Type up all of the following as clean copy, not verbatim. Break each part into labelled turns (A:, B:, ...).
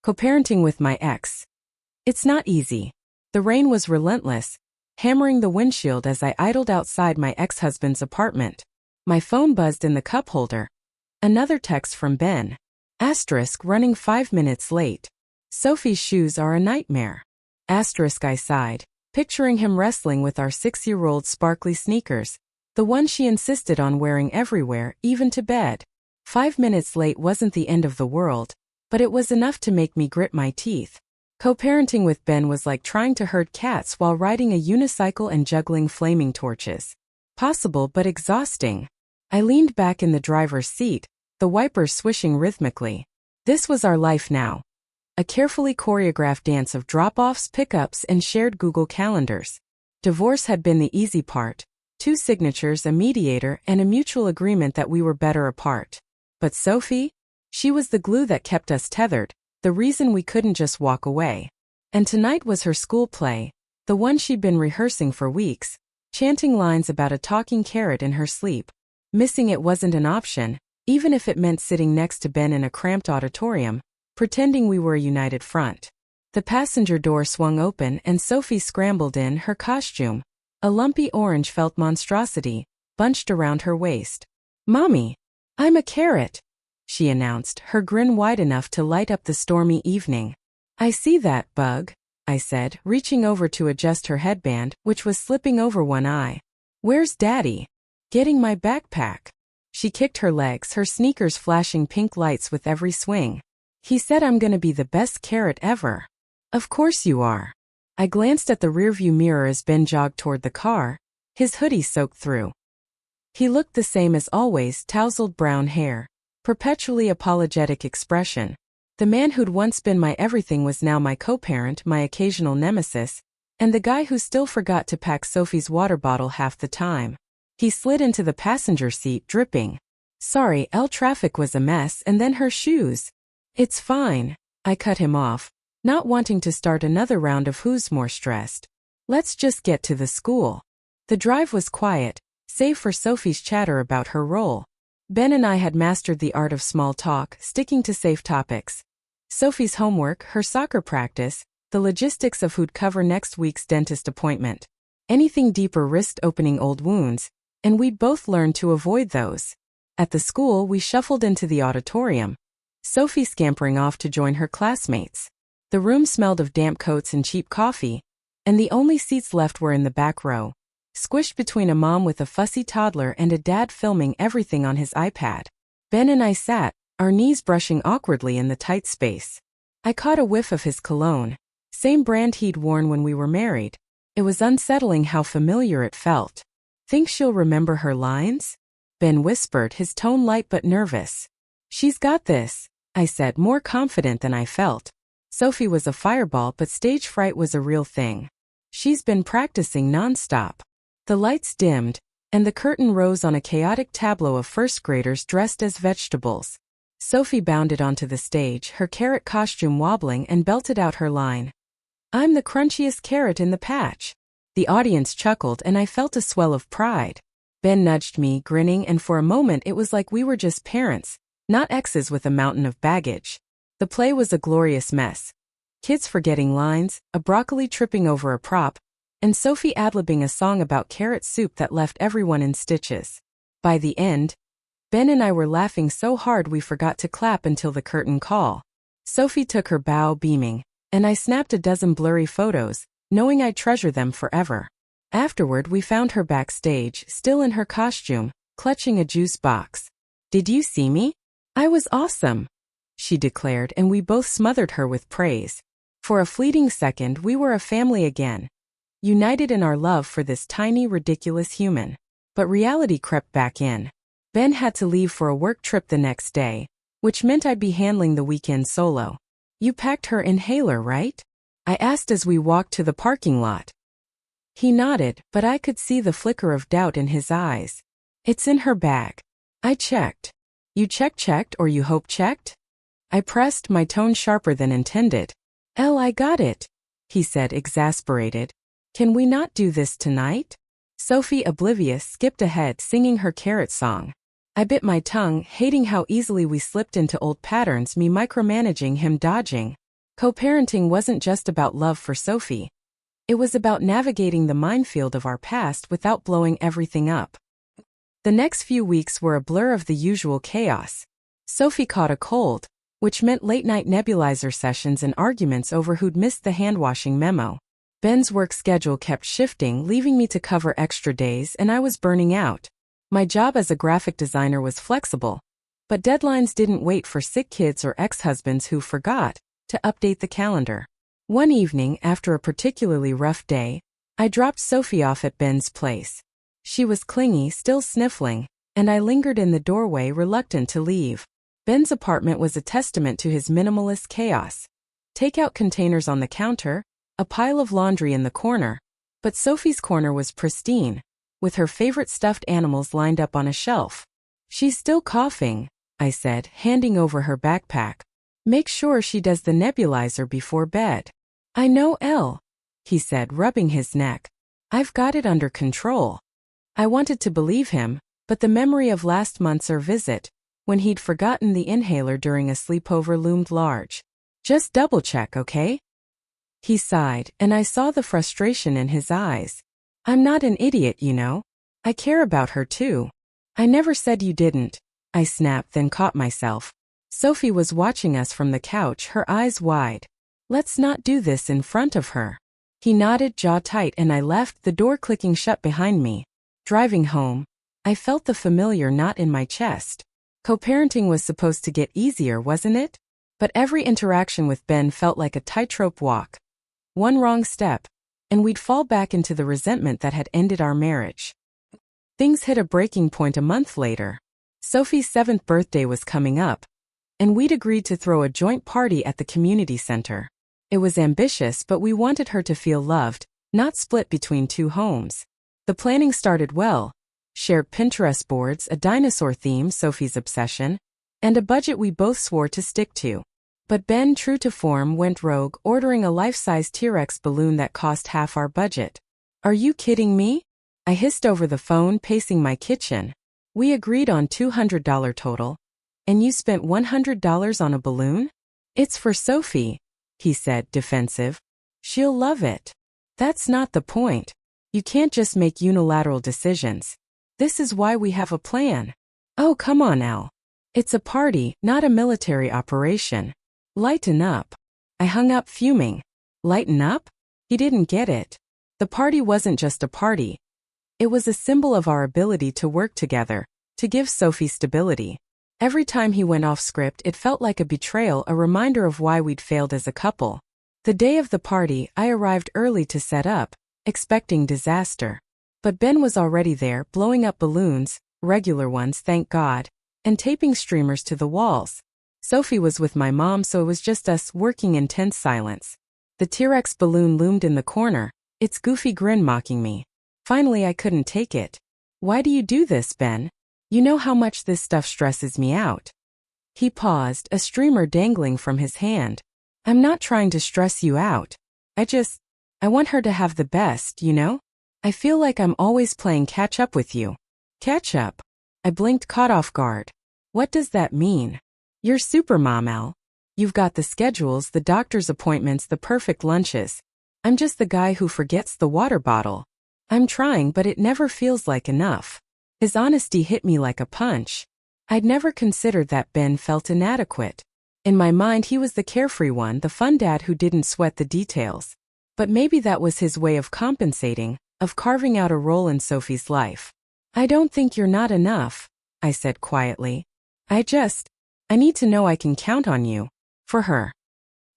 A: Co-parenting with my ex. It's not easy. The rain was relentless, hammering the windshield as I idled outside my ex-husband's apartment. My phone buzzed in the cup holder. Another text from Ben. Asterisk running 5 minutes late. Sophie's shoes are a nightmare. Asterisk I sighed, picturing him wrestling with our 6-year-old sparkly sneakers, the one she insisted on wearing everywhere, even to bed. 5 minutes late wasn't the end of the world, but it was enough to make me grit my teeth. Co-parenting with Ben was like trying to herd cats while riding a unicycle and juggling flaming torches. Possible but exhausting. I leaned back in the driver's seat, the wipers swishing rhythmically. This was our life now. A carefully choreographed dance of drop-offs, pickups, and shared Google calendars. Divorce had been the easy part. 2 signatures, a mediator, and a mutual agreement that we were better apart. But Sophie? She was the glue that kept us tethered, the reason we couldn't just walk away. And tonight was her school play, the one she'd been rehearsing for weeks, chanting lines about a talking carrot in her sleep. Missing it wasn't an option, even if it meant sitting next to Ben in a cramped auditorium, pretending we were a united front. The passenger door swung open and Sophie scrambled in, her costume, a lumpy orange felt monstrosity, bunched around her waist. "Mommy, I'm a carrot," she announced, her grin wide enough to light up the stormy evening. "I see that, bug," I said, reaching over to adjust her headband, which was slipping over one eye. "Where's Daddy?" "Getting my backpack." She kicked her legs, her sneakers flashing pink lights with every swing. "He said I'm gonna be the best carrot ever." "Of course you are." I glanced at the rearview mirror as Ben jogged toward the car, his hoodie soaked through. He looked the same as always, tousled brown hair, perpetually apologetic expression. The man who'd once been my everything was now my co-parent, my occasional nemesis, and the guy who still forgot to pack Sophie's water bottle half the time. He slid into the passenger seat, dripping. "Sorry, traffic was a mess, and then her shoes." "It's fine," I cut him off, not wanting to start another round of who's more stressed. "Let's just get to the school." The drive was quiet, save for Sophie's chatter about her role. Ben and I had mastered the art of small talk, sticking to safe topics. Sophie's homework, her soccer practice, the logistics of who'd cover next week's dentist appointment. Anything deeper risked opening old wounds, and we'd both learned to avoid those. At the school, we shuffled into the auditorium, Sophie scampering off to join her classmates. The room smelled of damp coats and cheap coffee, and the only seats left were in the back row, squished between a mom with a fussy toddler and a dad filming everything on his iPad. Ben and I sat, our knees brushing awkwardly in the tight space. I caught a whiff of his cologne, same brand he'd worn when we were married. It was unsettling how familiar it felt. "Think she'll remember her lines?" Ben whispered, his tone light but nervous. "She's got this," I said, more confident than I felt. Sophie was a fireball, but stage fright was a real thing. "She's been practicing nonstop." The lights dimmed, and the curtain rose on a chaotic tableau of first graders dressed as vegetables. Sophie bounded onto the stage, her carrot costume wobbling, and belted out her line. "I'm the crunchiest carrot in the patch." The audience chuckled and I felt a swell of pride. Ben nudged me, grinning, and for a moment it was like we were just parents, not exes with a mountain of baggage. The play was a glorious mess. Kids forgetting lines, a broccoli tripping over a prop, and Sophie ad-libbing a song about carrot soup that left everyone in stitches. By the end, Ben and I were laughing so hard we forgot to clap until the curtain call. Sophie took her bow, beaming, and I snapped a dozen blurry photos, knowing I'd treasure them forever. Afterward, we found her backstage, still in her costume, clutching a juice box. "Did you see me? I was awesome," she declared, and we both smothered her with praise. For a fleeting second, we were a family again, united in our love for this tiny, ridiculous human. But reality crept back in. Ben had to leave for a work trip the next day, which meant I'd be handling the weekend solo. "You packed her inhaler, right?" I asked as we walked to the parking lot. He nodded, but I could see the flicker of doubt in his eyes. "It's in her bag." I checked. "You checked or you hope checked?" I pressed, my tone sharper than intended. I got it," he said, exasperated. "Can we not do this tonight?" Sophie, oblivious, skipped ahead, singing her carrot song. I bit my tongue, hating how easily we slipped into old patterns, me micromanaging, him dodging. Co-parenting wasn't just about love for Sophie. It was about navigating the minefield of our past without blowing everything up. The next few weeks were a blur of the usual chaos. Sophie caught a cold, which meant late-night nebulizer sessions and arguments over who'd missed the hand-washing memo. Ben's work schedule kept shifting, leaving me to cover extra days, and I was burning out. My job as a graphic designer was flexible, but deadlines didn't wait for sick kids or ex-husbands who forgot to update the calendar. One evening, after a particularly rough day, I dropped Sophie off at Ben's place. She was clingy, still sniffling, and I lingered in the doorway, reluctant to leave. Ben's apartment was a testament to his minimalist chaos. Takeout containers on the counter, a pile of laundry in the corner, but Sophie's corner was pristine, with her favorite stuffed animals lined up on a shelf. "She's still coughing," I said, handing over her backpack. "Make sure she does the nebulizer before bed." "I know, Elle," he said, rubbing his neck. "I've got it under control." I wanted to believe him, but the memory of last month's visit, when he'd forgotten the inhaler during a sleepover, loomed large. "Just double-check, okay?" He sighed, and I saw the frustration in his eyes. "I'm not an idiot, you know. I care about her too." "I never said you didn't," I snapped, then caught myself. Sophie was watching us from the couch, her eyes wide. "Let's not do this in front of her." He nodded, jaw tight, and I left, the door clicking shut behind me. Driving home, I felt the familiar knot in my chest. Co-parenting was supposed to get easier, wasn't it? But every interaction with Ben felt like a tightrope walk. One wrong step, and we'd fall back into the resentment that had ended our marriage. Things hit a breaking point a month later. Sophie's 7th birthday was coming up, and we'd agreed to throw a joint party at the community center. It was ambitious, but we wanted her to feel loved, not split between two homes. The planning started well. Shared Pinterest boards, a dinosaur theme, Sophie's obsession, and a budget we both swore to stick to. But Ben, true to form, went rogue, ordering a life-size T-Rex balloon that cost half our budget. "Are you kidding me?" I hissed over the phone, pacing my kitchen. "We agreed on $200 total, and you spent $100 on a balloon?" "It's for Sophie," he said, defensive. "She'll love it." "That's not the point. You can't just make unilateral decisions. This is why we have a plan." "Oh, come on, Elle. It's a party, not a military operation. Lighten up." I hung up, fuming. Lighten up? He didn't get it. The party wasn't just a party. It was a symbol of our ability to work together, to give Sophie stability. Every time he went off script, it felt like a betrayal, a reminder of why we'd failed as a couple. The day of the party, I arrived early to set up, expecting disaster. But Ben was already there, blowing up balloons, regular ones, thank God, and taping streamers to the walls. Sophie was with my mom, so it was just us, working in tense silence. The T-Rex balloon loomed in the corner, its goofy grin mocking me. Finally, I couldn't take it. "Why do you do this, Ben? You know how much this stuff stresses me out." He paused, a streamer dangling from his hand. "I'm not trying to stress you out. I want her to have the best, you know? I feel like I'm always playing catch up with you." "Catch up?" I blinked, caught off guard. "What does that mean?" "You're supermom, Elle. You've got the schedules, the doctor's appointments, the perfect lunches. I'm just the guy who forgets the water bottle. I'm trying, but it never feels like enough." His honesty hit me like a punch. I'd never considered that Ben felt inadequate. In my mind, he was the carefree one, the fun dad who didn't sweat the details. But maybe that was his way of compensating, of carving out a role in Sophie's life. "I don't think you're not enough," I said quietly. I need to know I can count on you." For her.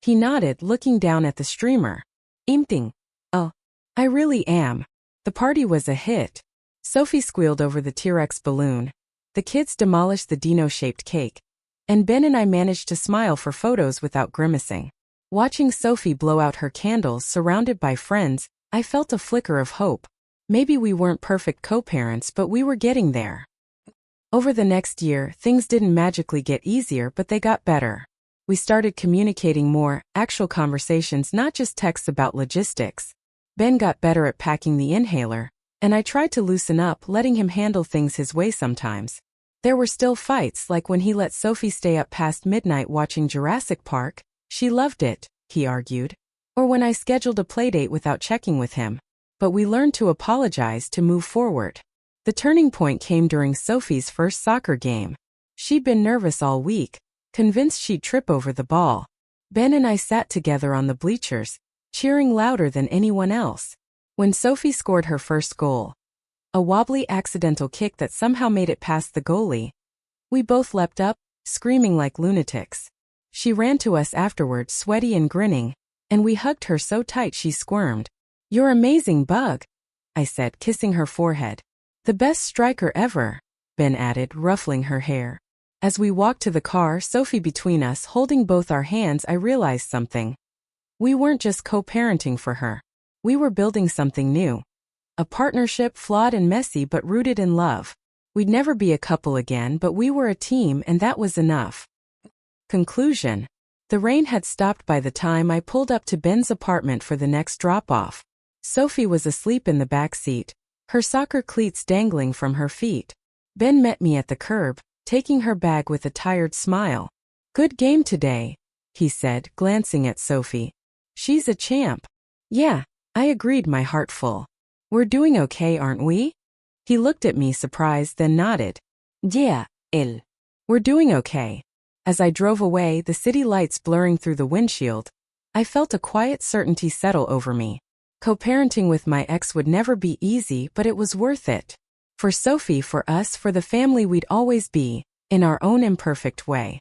A: He nodded, looking down at the streamer. "Imting. Oh, I really am." The party was a hit. Sophie squealed over the T-Rex balloon. The kids demolished the dino-shaped cake. And Ben and I managed to smile for photos without grimacing. Watching Sophie blow out her candles, surrounded by friends, I felt a flicker of hope. Maybe we weren't perfect co-parents, but we were getting there. Over the next year, things didn't magically get easier, but they got better. We started communicating more, actual conversations, not just texts about logistics. Ben got better at packing the inhaler, and I tried to loosen up, letting him handle things his way sometimes. There were still fights, like when he let Sophie stay up past midnight watching Jurassic Park. She loved it, he argued. Or when I scheduled a playdate without checking with him. But we learned to apologize to move forward. The turning point came during Sophie's first soccer game. She'd been nervous all week, convinced she'd trip over the ball. Ben and I sat together on the bleachers, cheering louder than anyone else. When Sophie scored her first goal, a wobbly accidental kick that somehow made it past the goalie, we both leapt up, screaming like lunatics. She ran to us afterward, sweaty and grinning, and we hugged her so tight she squirmed. "You're amazing, Bug," I said, kissing her forehead. "The best striker ever," Ben added, ruffling her hair. As we walked to the car, Sophie between us, holding both our hands, I realized something. We weren't just co-parenting for her. We were building something new. A partnership flawed and messy but rooted in love. We'd never be a couple again, but we were a team, and that was enough. Conclusion. The rain had stopped by the time I pulled up to Ben's apartment for the next drop-off. Sophie was asleep in the back seat, her soccer cleats dangling from her feet. Ben met me at the curb, taking her bag with a tired smile. "Good game today," he said, glancing at Sophie. "She's a champ." "Yeah," I agreed, my heart full. "We're doing okay, aren't we?" He looked at me surprised, then nodded. "Yeah, él. We're doing okay." As I drove away, the city lights blurring through the windshield, I felt a quiet certainty settle over me. Co-parenting with my ex would never be easy, but it was worth it. For Sophie, for us, for the family we'd always be, in our own imperfect way.